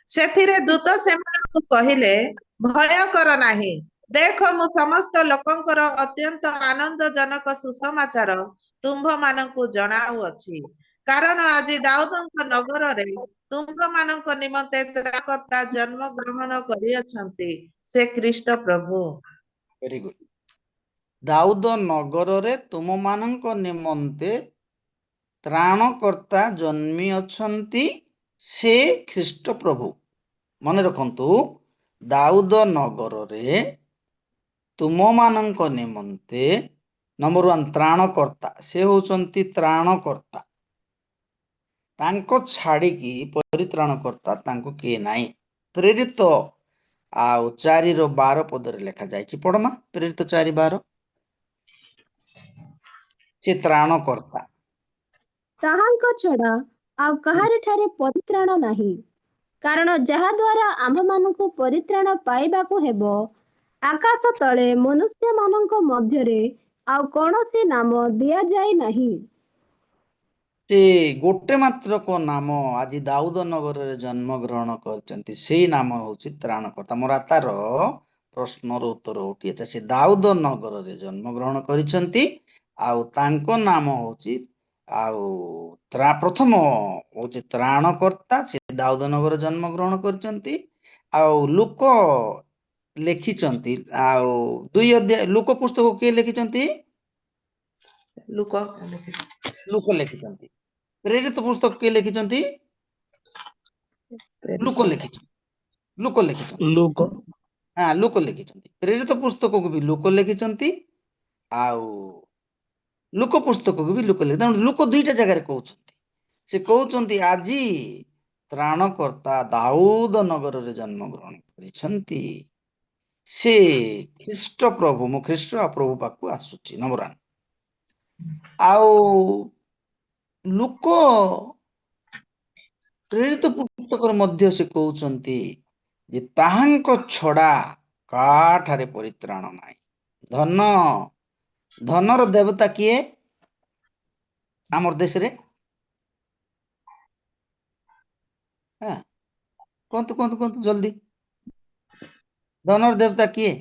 ସେଥିରେ ଦୂତ ସେମାନଙ୍କୁ କହିଲେ, ଭୟ କର ନାହିଁ। ଦେଖ, ମୁଁ ସମସ୍ତ ଲୋକଙ୍କର ଅତ୍ୟନ୍ତ ଆନନ୍ଦଜନକ ସୁସମାଚାର ତୁମ୍ଭମାନଙ୍କୁ ଜଣାଉଅଛି। କାରଣ ଆଜି ଦାଉଦଙ୍କ ନଗରରେ ତୁମ୍ଭମାନଙ୍କ ନିମନ୍ତେ ତ୍ରାଣକର୍ତ୍ତା ଜନ୍ମ ଗ୍ରହଣ କରିଅଛନ୍ତି, ସେ ଖ୍ରୀଷ୍ଟ ପ୍ରଭୁ। Very good. ଦାଉଦ ନଗରରେ ତୁମମାନଙ୍କ ନିମନ୍ତେ ତ୍ରାଣକର୍ତ୍ତା ଜନ୍ମି ଅଛନ୍ତି, ସେ ଖ୍ରୀଷ୍ଟ ପ୍ରଭୁ। ମନେ ରଖନ୍ତୁ, ଦାଉଦ ନଗରରେ ତୁମମାନଙ୍କ ନିମନ୍ତେ ନମ୍ବର 1 ତ୍ରାଣକର୍ତ୍ତା, ସେ ହଉଛନ୍ତି ତ୍ରାଣକର୍ତ୍ତା। ତାଙ୍କ ଛାଡ଼ିକି ପରିତ୍ରାଣକର୍ତ୍ତା ତାଙ୍କୁ କିଏ ନାହିଁ। ପ୍ରେରିତ ଆଉ 4:12 ପଦରେ ଲେଖାଯାଇଛି, ପଢମା। ପ୍ରେରିତ 4:12, ସେ ତ୍ରାଣକର୍ତ୍ତା। ତାହାଙ୍କ ଛଡା ଆଉ କାହାରିଠାରେ ପରିତ୍ରାଣ ନାହିଁ। କାରଣ ଯାହା ଦ୍ୱାରା ଆମ୍ଭମାନଙ୍କୁ ପରିତ୍ରାଣ ପାଇବାକୁ ହେବ, ଆକାଶ ତଳେ ମନୁଷ୍ୟମାନଙ୍କ ମଧ୍ୟରେ ଆଉ କୌଣସି ନାମ ଦିଆଯାଇ ନାହିଁ। ସେ ଗୋଟେ ମାତ୍ର ନାମ ଆଜି ଦାଉଦ ନଗରରେ ଜନ୍ମଗ୍ରହଣ କରିଛନ୍ତି, ସେଇ ନାମ ହଉଛି ତ୍ରାଣକର୍ତ୍ତା। ମୋର ତାର ପ୍ରଶ୍ନର ଉତ୍ତର ହଉଛି, ଆଚ୍ଛା, ସେ ଦାଉଦ ନଗରରେ ଜନ୍ମଗ୍ରହଣ କରିଛନ୍ତି, ଆଉ ତାଙ୍କ ନାମ ହଉଛି ଆଉ ପ୍ରଥମ ହଉଛି ତ୍ରାଣକର୍ତ୍ତା। ସେ ଦାଉଦ ନଗରରେ ଜନ୍ମଗ୍ରହଣ କରିଛନ୍ତି। ଆଉ ଲୋକ ଲେଖିଛନ୍ତି, ଆଉ 2 ଅଧ୍ୟାୟ ଲୋକ ପୁସ୍ତକ କିଏ ଲେଖିଛନ୍ତି? ଲୁକ ଲୋକ ଲେଖିଛନ୍ତି। ପ୍ରେରିତ ପୁସ୍ତକ କିଏ ଲେଖିଛନ୍ତି? ଲୋକ ଲେଖିଛନ୍ତି। ଲୋକ ଲେଖିଛନ୍ତି। ଲୁକ। ହଁ, ଲୋକ ଲେଖିଛନ୍ତି। ପ୍ରେରିତ ପୁସ୍ତକକୁ ବି ଲୋକ ଲେଖିଛନ୍ତି, ଆଉ ଲୋକ ପୁସ୍ତକକୁ ବି ଲୋକ ଲେଖିଛନ୍ତି। ଲୋକ 2ଟା ଜାଗାରେ କହୁଛନ୍ତି। ସେ କହୁଛନ୍ତି ଆଜି ତ୍ରାଣକର୍ତ୍ତା ଦାଉଦ ନଗରରେ ଜନ୍ମଗ୍ରହଣ କରିଛନ୍ତି, ସେ ଖ୍ରୀଷ୍ଟ ପ୍ରଭୁ। ମୁଁ ଖ୍ରୀଷ୍ଟ ଆଉ ପ୍ରଭୁ ପାଖକୁ ଆସୁଛି, ନମ୍ବର 1। ଆଉ ଲୋକ ପ୍ରେରିତ ପୁସ୍ତକରେ ମଧ୍ୟ ସେ କହୁଛନ୍ତି ଯେ ତାହାଙ୍କ ଛଡା କାହାଠାରେ ପରିତ୍ରାଣ ନାହିଁ। ଧନର ଦେବତା କିଏ ଆମର ଦେଶରେ? କୁହନ୍ତୁ କୁହନ୍ତୁ କୁହନ୍ତୁ ଜଲ୍ଦି। ଧନର ଦେବତା କିଏ?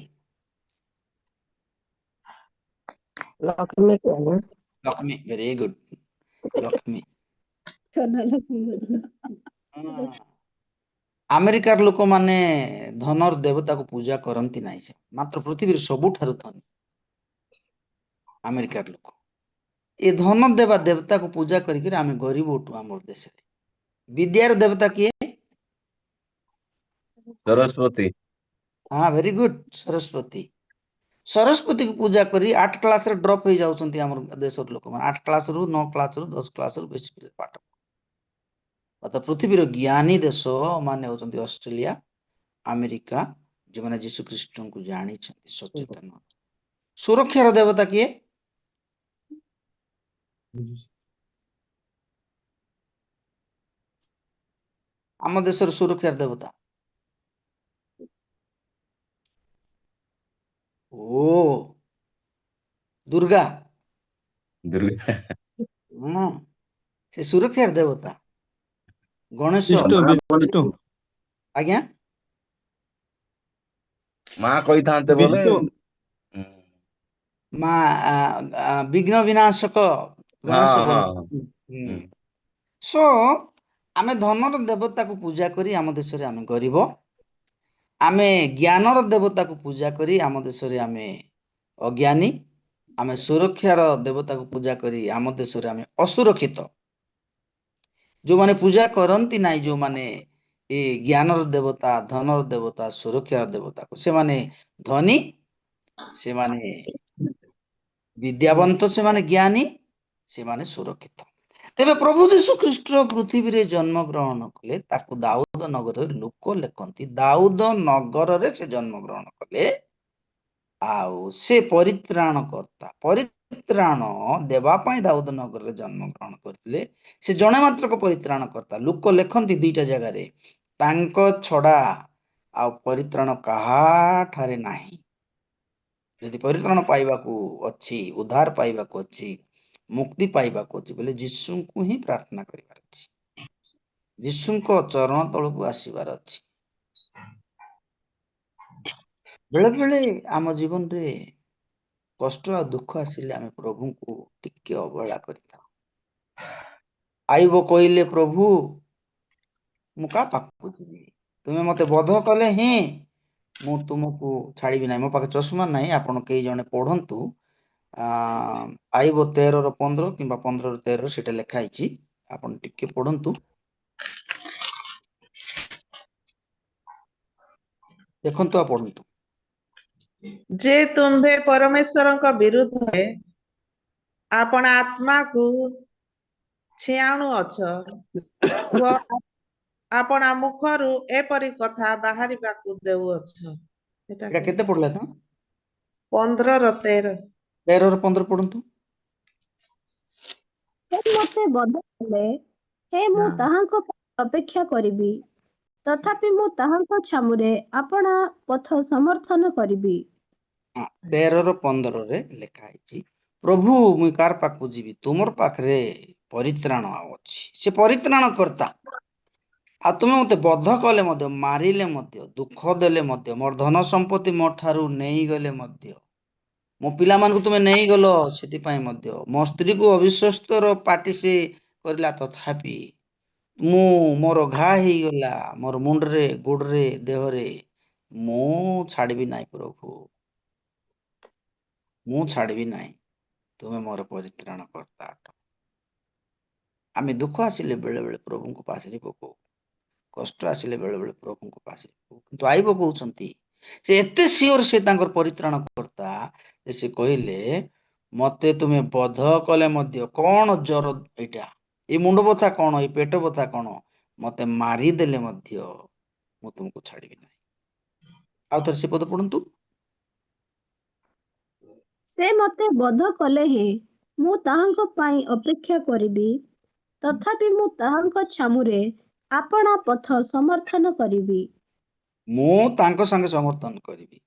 ଲକ୍ଷ୍ମୀ। ଲକ୍ଷ୍ମୀ। Very good, Lakshmi. ଆମେରିକାର ଲୋକମାନେ ଧନର ଦେବତାକୁ ପୂଜା କରନ୍ତି ନାହିଁ, ସେ ମାତ୍ର ପୃଥିବୀର ସବୁଠାରୁ ଧନୀ ଆମେରିକାର ଲୋକ। ଏ ଧନ ଦେବା ଦେବତାକୁ ପୂଜା କରିକି ଆମେ ଗରିବ ଉଠୁ ଆମର ଦେଶରେ। ବିଦ୍ୟାର ଦେବତା କିଏ? ସରସ୍ୱତୀ। ହଁ, ଭେରି ଗୁଡ, ସରସ୍ୱତୀ। ସରସ୍ୱତୀକୁ ପୂଜା କରି 8 କ୍ଲାସରେ ଡ୍ରପ୍ ହେଇଯାଉଛନ୍ତି ଆମର ଦେଶର ଲୋକମାନେ। 8 କ୍ଲାସରୁ 9 କ୍ଲାସରୁ 10 କ୍ଲାସରୁ ବେଶୀ ପାଠ। ପୃଥିବୀର ଜ୍ଞାନୀ ଦେଶ ମାନେ ହଉଛନ୍ତି ଅଷ୍ଟ୍ରେଲିଆ, ଆମେରିକା, ଯେଉଁମାନେ ଯୀଶୁ ଖ୍ରୀଷ୍ଟଙ୍କୁ ଜାଣିଛନ୍ତି, ସଚେତନ। ସୁରକ୍ଷାର ଦେବତା କିଏ? ଆମ ଦେଶର ସୁରକ୍ଷାର ଦେବତା? ଓ ଦୁର୍ଗା। ସେ ସୁରକ୍ଷାର ଦେବତା। ଗଣେଶ। ଆଜ୍ଞା, ମା କହିଥାନ୍ତେ ବୋଲେ ମା ବିଘ୍ନ ବିନାଶକ ଗଣେଶ ହଁ ବୋଲେ। ହଁ। ସୋ ଆମେ ଧନର ଦେବତାକୁ ପୂଜା କରି ଆମ ଦେଶରେ ଆମେ ଗରିବ। ଆମେ ଜ୍ଞାନର ଦେବତାକୁ ପୂଜା କରି ଆମ ଦେଶରେ ଆମେ ଅଜ୍ଞାନୀ। ଆମେ ସୁରକ୍ଷାର ଦେବତାକୁ ପୂଜା କରି ଆମ ଦେଶରେ ଆମେ ଅସୁରକ୍ଷିତ। ଯୋଉମାନେ ପୂଜା କରନ୍ତି ନାହିଁ, ଯୋଉମାନେ ଏ ଜ୍ଞାନର ଦେବତା, ଧନର ଦେବତା, ସୁରକ୍ଷାର ଦେବତାକୁ, ସେମାନେ ଧନୀ, ସେମାନେ ବିଦ୍ୟାବନ୍ତ, ସେମାନେ ଜ୍ଞାନୀ, ସେମାନେ ସୁରକ୍ଷିତ। ତେବେ ପ୍ରଭୁ ଯୀଶୁ ଖ୍ରୀଷ୍ଟ ପୃଥିବୀରେ ଜନ୍ମଗ୍ରହଣ କଲେ, ତାକୁ ଦାଉଦ ନଗରରେ ଲୋକ ଲେଖନ୍ତି। ଦାଉଦ ନଗରରେ ସେ ଜନ୍ମଗ୍ରହଣ କଲେ, ଆଉ ସେ ପରିତ୍ରାଣ କର୍ତ୍ତା। ପରିତ୍ରାଣ ଦେବା ପାଇଁ ଦାଉଦ ନଗରରେ ଜନ୍ମଗ୍ରହଣ କରିଥିଲେ। ସେ ଜଣେ ମାତ୍ରକ ପରିତ୍ରାଣ କର୍ତ୍ତା। ଲୋକ ଲେଖନ୍ତି 2ଟା ଜାଗାରେ, ତାଙ୍କ ଛଡା ଆଉ ପରିତ୍ରାଣ କାହାଠାରେ ନାହିଁ। ଯଦି ପରିତ୍ରାଣ ପାଇବାକୁ ଅଛି, ଉଦ୍ଧାର ପାଇବାକୁ ଅଛି, ମୁକ୍ତି ପାଇବାକୁ ଅଛି, ବୋଲେ ଯୀଶୁଙ୍କୁ ହିଁ ପ୍ରାର୍ଥନା କରିବାର ଅଛି। ଯୀଶୁଙ୍କ ଚରଣ ତଳକୁ ଆସିବାର ଅଛି। ବେଳେ ବେଳେ ଆମ ଜୀବନରେ କଷ୍ଟ ଆଉ ଦୁଃଖ ଆସିଲେ ଆମେ ପ୍ରଭୁଙ୍କୁ ଟିକେ ଅବହେଳା କରିଥାଉ। ଆଇବ କହିଲେ ପ୍ରଭୁ ମୁଁ କାହା ପାଖକୁ ଯିବି, ତୁମେ ମତେ ବଧ କଲେ ହିଁ ମୁଁ ତୁମକୁ ଛାଡ଼ିବି ନାହିଁ। ମୋ ପାଖେ ଚଷମା ନାହିଁ, ଆପଣ କେହି ଜଣେ ପଢନ୍ତୁ। ଆଇବ 13:15 କିମ୍ବା 15:13 ସେଟା ଲେଖା ହେଇଛି, ଆପଣ ଟିକେ ପଢନ୍ତୁ, ଦେଖନ୍ତୁ ଆଉ ପଢନ୍ତୁ। ଯେ ତୁମ୍ଭେ ପରମେଶ୍ୱରଙ୍କ ବିରୁଦ୍ଧରେ ଆପଣ ଆତ୍ମାକୁ ଛିଆଣୁଅଛ ଓ ଆପଣା ମୁଖରୁ ଏପରି କଥା ବାହାରିବାକୁ ଦେଉଅଛ। ଏଟା କେତେ ପଢିଲା ତ? 15:13। 13:15 ପଢନ୍ତୁ। ସେ ମୋତେ ବଧ କଲେ, ହେ ମୁଁ ତାହାଙ୍କ ପାଇଁ ଅପେକ୍ଷା କରିବି, ତଥାପି ମୁଁ ତାହାଙ୍କ ଛାମୁରେ ଆପଣା ପଥ ସମର୍ଥନ କରିବି। 13:15 ଲେଖା ହେଇଛି, ପ୍ରଭୁ ମୁଇଁ କାର ପାଖକୁ ଯିବି, ତୁମର ପାଖରେ ପରିତ୍ରାଣ ଅଛି। ସେ ପରିତ୍ରାଣ କର୍ତ୍ତା। ଆଉ ତୁମେ ମତେ ବଧ କଲେ ମଧ୍ୟ, ମାରିଲେ ମଧ୍ୟ, ଦୁଃଖ ଦେଲେ ମଧ୍ୟ, ମୋର ଧନ ସମ୍ପତ୍ତି ମୋ ଠାରୁ ନେଇଗଲେ ମଧ୍ୟ, ମୋ ପିଲାମାନଙ୍କୁ ତୁମେ ନେଇଗଲ, ସେଥିପାଇଁ ମଧ୍ୟ ମୋ ସ୍ତ୍ରୀକୁ ଅବିଶ୍ୱସ୍ତର ପାଟି ସେ କରିଲା, ତଥାପି ମୋର ଘା ହେଇଗଲା, ମୋର ମୁଣ୍ଡରେ, ଗୋଡରେ, ଦେହରେ, ମୁଁ ଛାଡ଼ିବି ନାହିଁ ପ୍ରଭୁ, ମୁଁ ଛାଡ଼ିବି ନାହିଁ, ତୁମେ ମୋର ପରିତ୍ରାଣ କର୍ତ୍ତା ଅଟ। ଆମେ ଦୁଃଖ ଆସିଲେ ବେଳେ ବେଳେ ପ୍ରଭୁଙ୍କ ପାଶରେ ପକଉ, କଷ୍ଟ ଆସିଲେ ବେଳେ ବେଳେ ପ୍ରଭୁଙ୍କ ପାଶରେ ପକଉ, କିନ୍ତୁ ଆଇବ କହୁଛନ୍ତି ସେ ଏତେ ସିଓର ସେ ତାଙ୍କର ପରିତ୍ରାଣ କର୍ତ୍ତା ଯେ ସେ କହିଲେ ମତେ ତୁମେ ବଧ କଲେ ମଧ୍ୟ, କଣ ଜ୍ୱର ଏଇଟା, ଏଇ ମୁଣ୍ଡ ବଥା କଣ, ଏଇ ପେଟ ବଥା କଣ, ମତେ ମାରିଦେଲେ ମଧ୍ୟ ମୁଁ ତୁମକୁ ଛାଡ଼ିବି ନାହିଁ। ଆଉ ଥରେ ସେ ପଦ ପଢନ୍ତୁ। ସେ ମୋତେ ବଧ କଲେ ହିଁ ମୁଁ ତାହାଙ୍କ ପାଇଁ ଅପେକ୍ଷା କରିବି, ତଥାପି ମୁଁ ତାହାଙ୍କ ଛାମୁରେ ଆପଣା ପଥ ସମର୍ଥନ କରିବି। ମୁଁ ତାଙ୍କ ସାଙ୍ଗେ ସମର୍ଥନ କରିବି।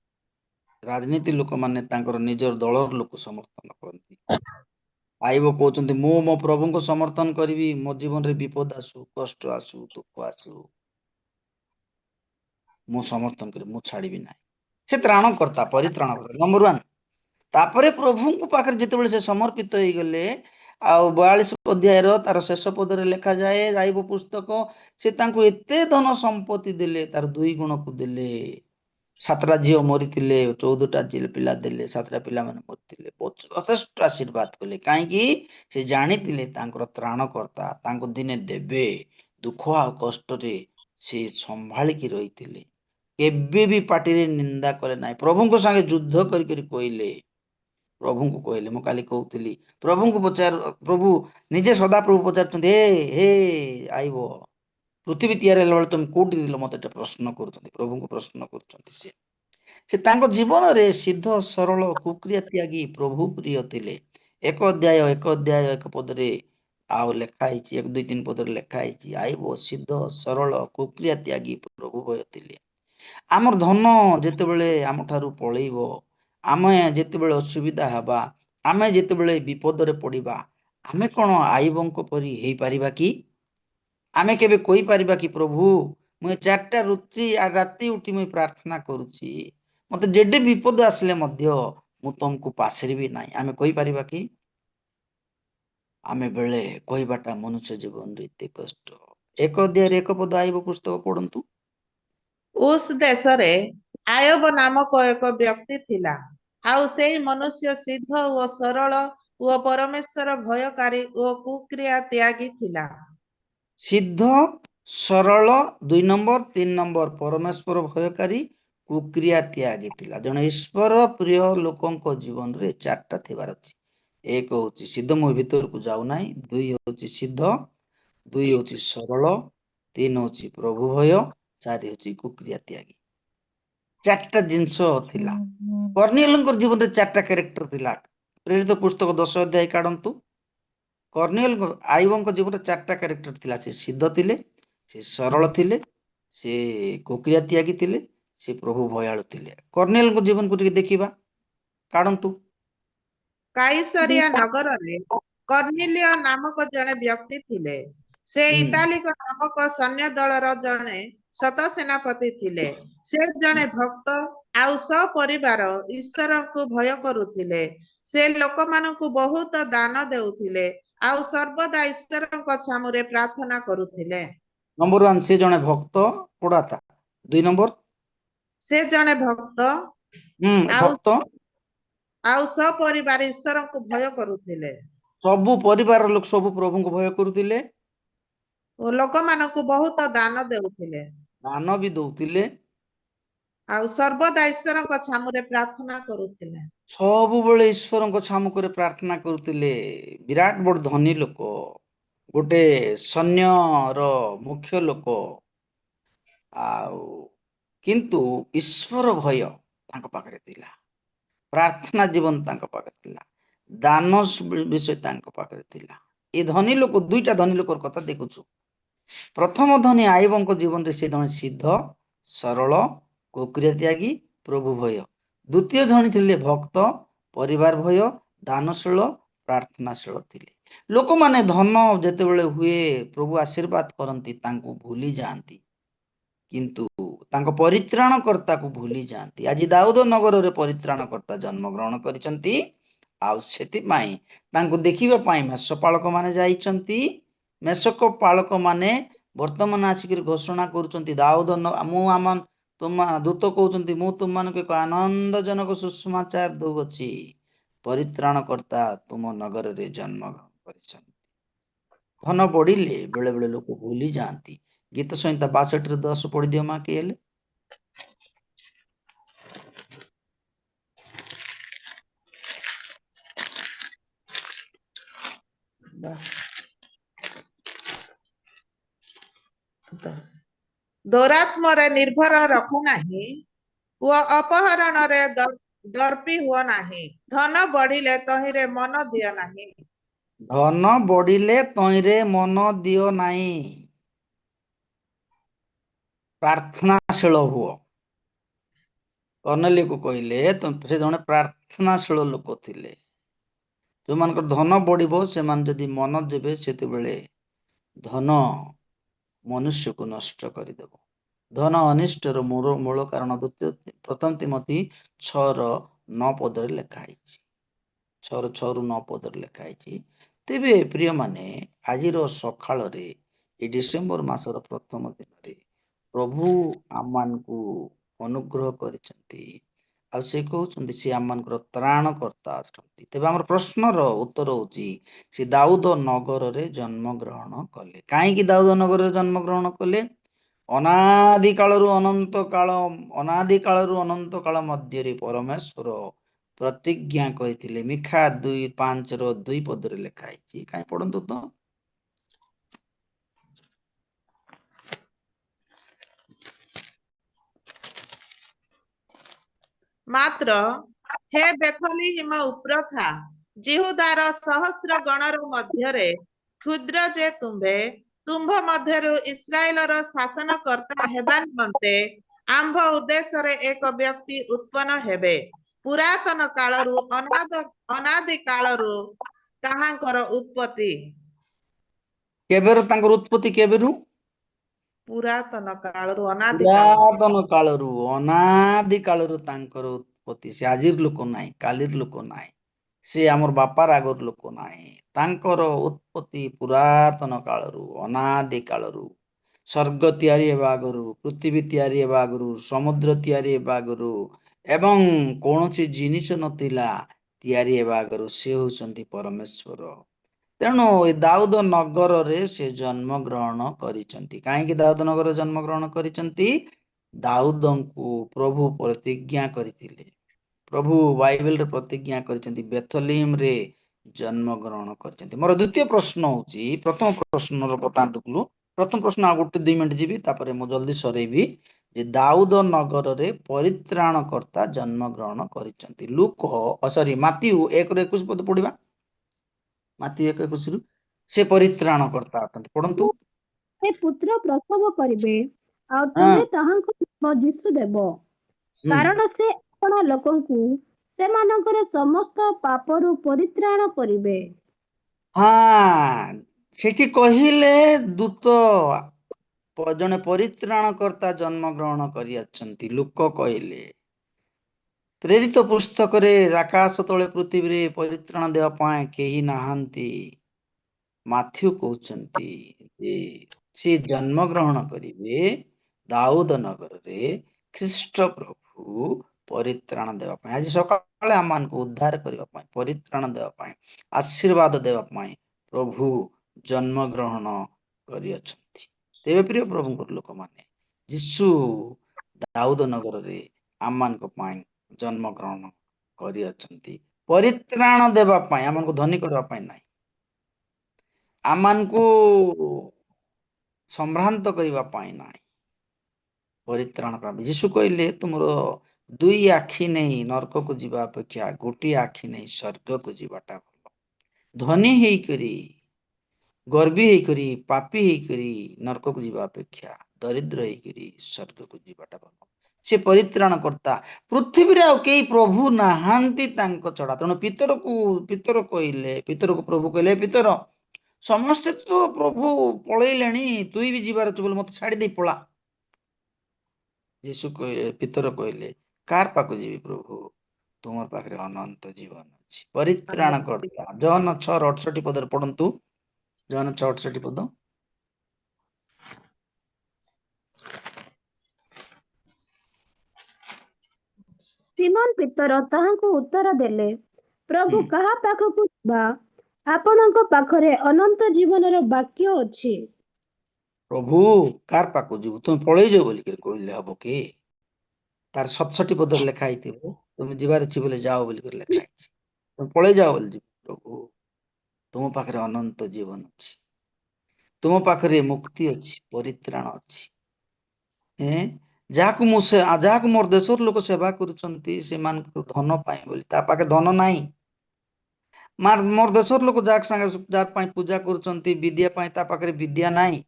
ରାଜନୀତି ଲୋକମାନେ ତାଙ୍କର ନିଜର ଦଳର ଲୋକ ସମର୍ଥନ କରନ୍ତି। ଆଇବ କହୁଛନ୍ତି ମୁଁ ମୋ ପ୍ରଭୁଙ୍କୁ ସମର୍ଥନ କରିବି, ମୋ ଜୀବନରେ ବିପଦ ଆସୁ, କଷ୍ଟ ଆସୁ, ଦୁଃଖ ଆସୁ, ମୁଁ ସମର୍ଥନ କରିବି, ମୁଁ ଛାଡ଼ିବି ନାହିଁ। ସେ ତ୍ରାଣ କର୍ତ୍ତା, ପରିତ୍ରାଣ କର୍ତ୍ତା ନମ୍ବର 1। ତାପରେ ପ୍ରଭୁଙ୍କ ପାଖରେ ଯେତେବେଳେ ସେ ସମର୍ପିତ ହେଇଗଲେ, ଆଉ 42 ଅଧ୍ୟାୟର ତାର ଶେଷ ପଦରେ ଲେଖାଯାଏ, ଆଇବ ପୁସ୍ତକ, ସେ ତାଙ୍କୁ ଏତେ ଧନ ସମ୍ପତ୍ତି ଦେଲେ, ତାର 2 ଗୁଣକୁ ଦେଲେ। 7ଟା ଝିଅ ମରିଥିଲେ, 14ଟା ପିଲା ଦେଲେ, 7ଟା ପିଲାମାନେ ମରିଥିଲେ, ଯଥେଷ୍ଟ ଆଶୀର୍ବାଦ କଲେ। କାହିଁକି? ସେ ଜାଣିଥିଲେ ତାଙ୍କର ତ୍ରାଣକର୍ତ୍ତା ତାଙ୍କୁ ଦିନେ ଦେବେ। ଦୁଃଖ ଆଉ କଷ୍ଟରେ ସେ ସମ୍ଭାଳିକି ରହିଥିଲେ, କେବେ ବି ପାଟିରେ ନିନ୍ଦା କଲେ ନାହିଁ। ପ୍ରଭୁଙ୍କ ସାଙ୍ଗେ ଯୁଦ୍ଧ କରି କହିଲେ, ପ୍ରଭୁଙ୍କୁ କହିଲେ, ମୁଁ କାଲି କହୁଥିଲି, ପ୍ରଭୁଙ୍କୁ ପ୍ରଭୁ ନିଜେ ସଦାପ୍ରଭୁ ପଚାରୁଛନ୍ତି, ହେ ଆଇବ, ପୃଥିବୀ ତିଆରି ହେଲା ବେଳେ ତମେ କୋଉଠି ଥିଲ, ମତେ ଏଟା ପ୍ରଶ୍ନ କରୁଛନ୍ତି, ପ୍ରଭୁଙ୍କୁ ପ୍ରଶ୍ନ କରୁଛନ୍ତି। ସେ ତାଙ୍କ ଜୀବନରେ ସିଦ୍ଧ ସରଳ କୁକ୍ରିୟା ତ୍ୟାଗୀ ପ୍ରଭୁ ପ୍ରିୟ ଥିଲେ। 1 ପଦରେ ଆଉ ଲେଖା ହେଇଛି, 1, 2, 3 ପଦରେ ଲେଖା ହେଇଛି, ଆଇବ ସିଦ୍ଧ ସରଳ କୁକ୍ରିୟା ତ୍ୟାଗୀ ପ୍ରଭୁ ଭୟ ଥିଲେ। ଆମର ଧନ ଯେତେବେଳେ ଆମ ଠାରୁ ପଳେଇବ, ଆମେ ଯେତେବେଳେ ଅସୁବିଧା ହେବା, ଆମେ ଯେତେବେଳେ ବିପଦରେ ପଡିବା, ଆମେ କଣ ଆଇବଙ୍କ ପରି ହେଇପାରିବା କି? ଆମେ କେବେ କହିପାରିବା କି ପ୍ରଭୁ ମୁଁ 4ଟା ରାତି ଉଠି ମୁଁ ପ୍ରାର୍ଥନା କରୁଛି, ମତେ ଯେଡେ ବିପଦ ଆସିଲେ ମଧ୍ୟ ମୁଁ ତମକୁ ପାଶରିବି ନାହିଁ, ଆମେ କହିପାରିବା କି? ଆମେ ବେଳେ କହିବାଟା ମନୁଷ୍ୟ ଜୀବନରେ ଏତେ କଷ୍ଟ। 1 ଅଧ୍ୟାୟରେ 1 ପଦ ଆଇବ ପୁସ୍ତକ ପଢନ୍ତୁ। ଉସ୍ ଦେଶରେ ଆୟବ ନାମକ ଏକ ବ୍ୟକ୍ତି ଥିଲା, ଆଉ ସେଇ ମନୁଷ୍ୟ ସିଦ୍ଧ ଓ ସରଳ ଓ ପରମେଶ୍ୱର ଭୟକାରୀ ଓ କୁକ୍ରିୟା ତ୍ୟାଗୀ ଥିଲା। ସିଦ୍ଧ ସରଳ 2 ନମ୍ବର, 3 ନମ୍ବର ପରମେଶ୍ୱର ଭୟକାରୀ, କୁକ୍ରିୟା ତ୍ୟାଗୀ ଥିଲା। ଜଣେ ଈଶ୍ୱର ପ୍ରିୟ ଲୋକଙ୍କ ଜୀବନରେ 4ଟା ଥିବାର ଅଛି। 1 ହଉଛି ସିଦ୍ଧ, ମୁଁ ଭିତରକୁ ଯାଉନାହିଁ। 2 ହଉଛି ସିଦ୍ଧ, 2 ହଉଛି ସରଳ, 3 ହଉଛି ପ୍ରଭୁ ଭୟ, 4 ହଉଛି କୁକ୍ରିୟା ତ୍ୟାଗୀ। 4ଟା ଜିନିଷ ଥିଲା। କର୍ଣ୍ଣିଏଲଙ୍କ ଜୀବନରେ 4ଟା କ୍ୟାରେକ୍ଟର ଥିଲା। ପ୍ରେରିତ ପୁସ୍ତକ 10 ଅଧ୍ୟାୟ କାଢନ୍ତୁ। ଆଇବଙ୍କ ଜୀବନରେ 4ଟା କ୍ୟାରେକ୍ଟର ଥିଲା। ସେ ସିଦ୍ଧ ଥିଲେ, ସେ ସରଳ ଥିଲେ, ସେ କୁକ୍ରିୟା ତ୍ୟାଗୀ ଥିଲେ, ସେ ପ୍ରଭୁ ଭୟାଳୁ ଥିଲେ। କର୍ଣ୍ଣିଏଲଙ୍କ ଜୀବନକୁ ଟିକେ ଦେଖିବା, କାଢନ୍ତୁ। କାଇସରିଆ ନଗରରେ କର୍ଣ୍ଣିଲିୟ ନାମକ ଜଣେ ବ୍ୟକ୍ତି ଥିଲେ। ସେ ଇତାଲିକ ନାମକ ସୈନ୍ୟ ଦଳର ଜଣେ ଶତ ସେନାପତି ଥିଲେ। ସେ ଜଣେ ଭକ୍ତ ଆଉ ସପରିବାର ଈଶ୍ୱରଙ୍କୁ ଭୟ କରୁଥିଲେ। ସେ ଲୋକମାନଙ୍କୁ ବହୁତ ଦାନ ଦେଉଥିଲେ ଆଉ ସର୍ବଦା ଈଶ୍ୱରଙ୍କ ଛାମୁରେ ପ୍ରାର୍ଥନା କରୁଥିଲେ। ନମ୍ବର 1 ସେ ଜଣେ ଭକ୍ତ ପଢାତା। 2 ନମ୍ବର ସେ ଜଣେ ଭକ୍ତ ଆଉ ଭକ୍ତ ଆଉ ସପରିବାର ଈଶ୍ୱରଙ୍କୁ ଭୟ କରୁଥିଲେ ସବୁ ପରିବାର ଲୋକ ସବୁ ପ୍ରଭୁଙ୍କୁ ଭୟ କରୁଥିଲେ, ଓ ଲୋକମାନଙ୍କୁ ବହୁତ ଦାନ ଦେଉଥିଲେ ଦାନ ବି ଦଉଥିଲେ, ଆଉ ସର୍ବଦା ଈଶ୍ୱରଙ୍କ ଛାମୁରେ ପ୍ରାର୍ଥନା କରୁଥିଲେ। ସବୁବେଳେ ଈଶ୍ୱରଙ୍କ ଛାମୁକରେ ପ୍ରାର୍ଥନା କରୁଥିଲେ। ବିରାଟ ବଡ ଧନୀ ଲୋକ, ଗୋଟେ ସୈନ୍ୟର ମୁଖ୍ୟ ଲୋକ, ଆଉ କିନ୍ତୁ ଈଶ୍ୱର ଭୟ ତାଙ୍କ ପାଖରେ ଥିଲା, ପ୍ରାର୍ଥନା ଜୀବନ ତାଙ୍କ ପାଖରେ ଥିଲା, ଦାନ ବିଷୟ ତାଙ୍କ ପାଖରେ ଥିଲା। ଏ ଧନୀ ଲୋକ, ଦୁଇଟା ଧନୀ ଲୋକର କଥା ଦେଖୁଛୁ। ପ୍ରଥମ ଧନୀ ଆଇବଙ୍କ ଜୀବନରେ ସେ ଜଣେ ସିଦ୍ଧ, ସରଳ, କୁକୁରିଆ ତ୍ୟାଗୀ, ପ୍ରଭୁ ଭୟ। ଦ୍ୱିତୀୟ ଧନୀ ଥିଲେ ଭକ୍ତ, ପରିବାର ଭୟ, ଦାନଶୀଳ, ପ୍ରାର୍ଥନାଶୀଳ ଥିଲେ। ଲୋକମାନେ ଧନ ଯେତେବେଳେ ହୁଏ ପ୍ରଭୁ ଆଶୀର୍ବାଦ କରନ୍ତି ତାଙ୍କୁ ଭୁଲି ଯାଆନ୍ତି, କିନ୍ତୁ ତାଙ୍କ ପରିତ୍ରାଣକର୍ତ୍ତାକୁ ଭୁଲି ଯାଆନ୍ତି। ଆଜି ଦାଉଦ ନଗରରେ ପରିତ୍ରାଣକର୍ତ୍ତା ଜନ୍ମଗ୍ରହଣ କରିଛନ୍ତି, ଆଉ ସେଥିପାଇଁ ତାଙ୍କୁ ଦେଖିବା ପାଇଁ ମେଷପାଳକ ମାନେ ଯାଇଛନ୍ତି। ମେଷକ ପାଳକ ମାନେ ବର୍ତ୍ତମାନ ଆସିକରି ଘୋଷଣା କରୁଛନ୍ତି, ଦାଉଦ ଦୂତ କହୁଛନ୍ତି, ମୁଁ ତୁମମାନଙ୍କୁ ଏକ ଆନନ୍ଦଜନକ ସୁସମାଚାର ଦଉଅଛି, ପରିତ୍ରାଣକର୍ତ୍ତା ତୁମ ନଗରରେ ଜନ୍ମଗ୍ରହଣ କରିଛନ୍ତି। ଧନ ବଢିଲେ ବେଳେ ବେଳେ ଲୋକ ଭୁଲି ଯାଆନ୍ତି। ଗୀତ ସଂହିତା 62:10 ପଢିଦିଅ ମା କିଏ ହେଲେ। ଦୌରାତ୍ମରେ ନିର୍ଭର ରଖ ନାହିଁ ଓ ଅପହରଣରେ ଦର୍ପୀ ହୁଅ ନାହିଁ। ଧନ ବଢିଲେ ତହିଁରେ ମନ ଦିଅ ନାହିଁ। ଧନ ବଢିଲେ ତଇଁରେ ମନ ଦିଅ ନାହିଁ। ପ୍ରାର୍ଥନାଶୀଳ ହୁଅ। କର୍ଣ୍ଣେଲିକୁ କହିଲେ ସେ ଜଣେ ପ୍ରାର୍ଥନାଶୀଳ ଲୋକ ଥିଲେ। ଯୋଉମାନଙ୍କର ଧନ ବଢିବ ସେମାନେ ଯଦି ମନ ଦେବେ, ସେତେବେଳେ ଧନ ମନୁଷ୍ୟକୁ ନଷ୍ଟ କରିଦେବ। ଧନ ଅନିଷ୍ଟର ମୂଳ କାରଣ ପ୍ରଥମ ତିମୋଥୀ 6:9 ପଦରେ ଲେଖା ହେଇଛି। 6:6-9 ପଦରେ ଲେଖା ହେଇଛି। ତେବେ ପ୍ରିୟମାନେ, ଆଜିର ସକାଳରେ ଏ ଡିସେମ୍ବର ମାସର ପ୍ରଥମ ଦିନରେ ପ୍ରଭୁ ଆମମାନଙ୍କୁ ଅନୁଗ୍ରହ କରିଛନ୍ତି, ଆଉ ସେ କହୁଛନ୍ତି ସେ ଆମମାନଙ୍କର ତ୍ରାଣକର୍ତ୍ତା ଅଛନ୍ତି। ତେବେ ଆମର ପ୍ରଶ୍ନର ଉତ୍ତର ହଉଛି, ସେ ଦାଉଦ ନଗରରେ ଜନ୍ମଗ୍ରହଣ କଲେ। କାହିଁକି ଦାଉଦ ନଗରରେ ଜନ୍ମଗ୍ରହଣ କଲେ? ଅନାଦି କାଳରୁ ଅନନ୍ତ କାଳ ମଧ୍ୟରେ ପରମେଶ୍ୱର ପ୍ରତିଜ୍ଞା କରିଥିଲେ। ମିଖା 2:5-2 ପଦରେ ଲେଖା ହେଇଛି। କାହିଁ ପଢନ୍ତୁ ତ। ମାତ୍ର ହେ ବେଥଲିହିମ ଉପ୍ରଥା, ଜିହୁଦାର ସହସ୍ର ଗଣର ମଧ୍ୟରେ କ୍ଷୁଦ୍ର ଯେ ତୁମ୍ଭ ମଧ୍ୟରୁ ଇସ୍ରାଏଲର ଶାସନକର୍ତ୍ତା ହେବା ନିମନ୍ତେ ଆମ୍ଭ ଉଦ୍ଦେଶ୍ୟରେ ଏକ ବ୍ୟକ୍ତି ଉତ୍ପନ୍ନ ହେବେ। ପୁରାତନ କାଳରୁ ଅନାଦି କାଳରୁ ତାହାଙ୍କର ଉତ୍ପତ୍ତି। କେବେର ତାଙ୍କର ଉତ୍ପତ୍ତି କେବେରୁ? ପୁରାତନ କାଳରୁ ଅନାଦି କାଳରୁ ତାଙ୍କର ଉତ୍ପତ୍ତି। ସେ ଆଜିର ଲୋକ ନାହିଁ, କାଲିର ଲୋକ ନାହିଁ, ସେ ଆମର ବାପାର ଆଗର ଲୋକ ନାହିଁ। ତାଙ୍କର ଉତ୍ପତ୍ତି ପୁରାତନ କାଳରୁ, ଅନାଦି କାଳରୁ। ସ୍ୱର୍ଗ ତିଆରି ହେବା ଆଗରୁ, ପୃଥିବୀ ତିଆରି ହେବା ଆଗରୁ, ସମୁଦ୍ର ତିଆରି ହେବା ଆଗରୁ, ଏବଂ କୌଣସି ଜିନିଷ ନଥିଲା ତିଆରି ହେବା ଆଗରୁ ସେ ହଉଛନ୍ତି ପରମେଶ୍ୱର। ତେଣୁ ଏ ଦାଉଦ ନଗରରେ ସେ ଜନ୍ମଗ୍ରହଣ କରିଛନ୍ତି। କାହିଁକି ଦାଉଦ ନଗରରେ ଜନ୍ମଗ୍ରହଣ କରିଛନ୍ତି? ଦାଉଦଙ୍କୁ ପ୍ରଭୁ ପ୍ରତିଜ୍ଞା କରିଥିଲେ। ପ୍ରଭୁ ବାଇବେଲରେ ପ୍ରତିଜ୍ଞା କରିଛନ୍ତି, ବେଥଲିମରେ ଜନ୍ମଗ୍ରହଣ କରିଛନ୍ତି। ମୋର ଦ୍ୱିତୀୟ ପ୍ରଶ୍ନ ହଉଛି, ପ୍ରଥମ ପ୍ରଶ୍ନର ପ୍ରଥମ ପ୍ରଶ୍ନ ଆଉ 1-2 ମିନିଟ ଯିବି, ତାପରେ ମୁଁ ଜଲ୍ଦି ସରେଇବି। ଯେ ଦାଉଦ ନଗରରେ ପରିତ୍ରାଣକର୍ତ୍ତା ଜନ୍ମଗ୍ରହଣ କରିଛନ୍ତି। ମାଥିଉ 1:21 ପଦ ପଢିବା। ମାଥିଉ 1:21 ସେ ପରିତ୍ରାଣକର୍ତ୍ତା ଅଛନ୍ତି। ପଢନ୍ତୁ। ସେ ପୁତ୍ର ପ୍ରସବ କରିବେ, ଆଉ ହଁ। ତୁମେ ତାହାଙ୍କୁ ନାମ ଯୀଶୁ ଦେବ, କାରଣ ସେ ଆପଣା ଲୋକଙ୍କୁ ସେମାନଙ୍କର ସମସ୍ତ ପାପରୁ ପରିତ୍ରାଣ କରିବେ। ହଁ, ସେଠି କହିଲେ ଦୂତ ଜଣେ ପରିତ୍ରାଣକର୍ତ୍ତା ଜନ୍ମ ଗ୍ରହଣ କରିଅଛନ୍ତି। ଲୋକ କହିଲେ ପ୍ରେରିତ ପୁସ୍ତକରେ ଆକାଶ ତଳେ ପୃଥିବୀରେ ପରିତ୍ରାଣ ଦେବା ପାଇଁ କେହି ନାହାନ୍ତି। ମାଥ୍ୟୁ କହୁଛନ୍ତି ଯେ ସେ ଜନ୍ମ ଗ୍ରହଣ କରିବେ ଦାଉଦ ନଗରରେ ଖ୍ରୀଷ୍ଟ ପ୍ରଭୁ ପରିତ୍ରାଣ ଦେବା ପାଇଁ। ଆଜି ସକାଳେ ଆମମାନଙ୍କୁ ଉଦ୍ଧାର କରିବା ପାଇଁ, ପରିତ୍ରାଣ ଦେବା ପାଇଁ, ଆଶୀର୍ବାଦ ଦେବା ପାଇଁ ପ୍ରଭୁ ଜନ୍ମ ଗ୍ରହଣ କରିଅଛନ୍ତି। ତେବେ ପ୍ରିୟ ପ୍ରଭୁଙ୍କର ଲୋକମାନେ, ଯୀଶୁ ଦାଉଦ ନଗରରେ ଆମମାନଙ୍କ ପାଇଁ ଜନ୍ମ ଗ୍ରହଣ କରିଅଛନ୍ତି। ପରିତ୍ରାଣ ଦେବା ପାଇଁ, ଆମମାନଙ୍କୁ ଧନୀ କରିବା ପାଇଁ ନାହିଁ, ଆମମାନଙ୍କୁ ସମ୍ଭ୍ରାନ୍ତ କରିବା ପାଇଁ ନାହିଁ, ପରିତ୍ରାଣ ପାଇଁ। ଯୀଶୁ କହିଲେ ତୁମର ଦୁଇ ଆଖି ନେଇ ନରକକୁ ଯିବା ଅପେକ୍ଷା ଗୋଟିଏ ଆଖି ନେଇ ସ୍ୱର୍ଗକୁ ଯିବାଟା ଭଲ। ଧନୀ ହେଇକରି, ଗର୍ବୀ ହେଇକରି, ପାପୀ ହେଇକରି ନରକକୁ ଯିବା ଅପେକ୍ଷା ଦରିଦ୍ର ହେଇକରି ସ୍ୱର୍ଗକୁ ଯିବାଟା ଭଲ। ସେ ପରିତ୍ରାଣ କର୍ତ୍ତା। ପୃଥିବୀରେ ଆଉ କେହି ପ୍ରଭୁ ନାହାନ୍ତି ତାଙ୍କ ଛଡା। ତେଣୁ ପିତର କହିଲେ, ପିତରକୁ ପ୍ରଭୁ କହିଲେ, ପିତର ସମସ୍ତେ ତ ପ୍ରଭୁ ପଳେଇଲେଣି, ତୁଇ ବି ଯିବାର ଅଛି ବୋଲି ମତେ ଛାଡି ଦେଇ ପଳା। ଯୀଶୁ ପିତର କହିଲେ, କାହାର ପାଖକୁ ଯିବି ପ୍ରଭୁ? ତୁମର ପାଖରେ ଅନନ୍ତ ଜୀବନ ଅଛି। ପରିତ୍ରାଣ କର୍ତ୍ତା। ଜହନ 6:68 ପଦରେ ପଢନ୍ତୁ। ଜହନ 6:68 ପଦ। ସିମୋନ ପିତର ତାହାଙ୍କୁ ଉତ୍ତର ଦେଲେ, ପ୍ରଭୁ ହୁଁ। କାହା ପାଖକୁ ଯିବା? ଆପଣଙ୍କ ପାଖରେ ଅନନ୍ତ ଜୀବନର ବାକ୍ୟ ଅଛି। ପ୍ରଭୁ କାହାର ପାଖକୁ ଯିବୁ? ତୁମେ ପଳେଇ ଯାଅ ବୋଲିକରି କହିଲେ ହବ କି? ତାର 67 ପଦରେ ଲେଖା ହେଇଥିବ, ତୁମେ ଯିବାର ଅଛି ବୋଲେ ଯାଅ ବୋଲିକରି ଲେଖା ହେଇଛି। ତୁମେ ପଳେଇ ଯାଅ ବୋଲି ଯିବୁ। ପ୍ରଭୁ ତୁମ ପାଖରେ ଅନନ୍ତ ଜୀବନ ଅଛି, ତୁମ ପାଖରେ ମୁକ୍ତି ଅଛି, ପରିତ୍ରାଣ ଅଛି। ଯାହାକୁ ମୋର ଦେଶର ଲୋକ ସେବା କରୁଛନ୍ତି ସେମାନଙ୍କୁ ଧନ ପାଇଁ ବୋଲି ତା ପାଖେ ଧନ ନାହିଁ। ମୋର ଦେଶର ଲୋକ ଯାହା ପାଇଁ ପୂଜା କରୁଛନ୍ତି ବିଦ୍ୟା ପାଇଁ, ତା ପାଖରେ ବିଦ୍ୟା ନାହିଁ।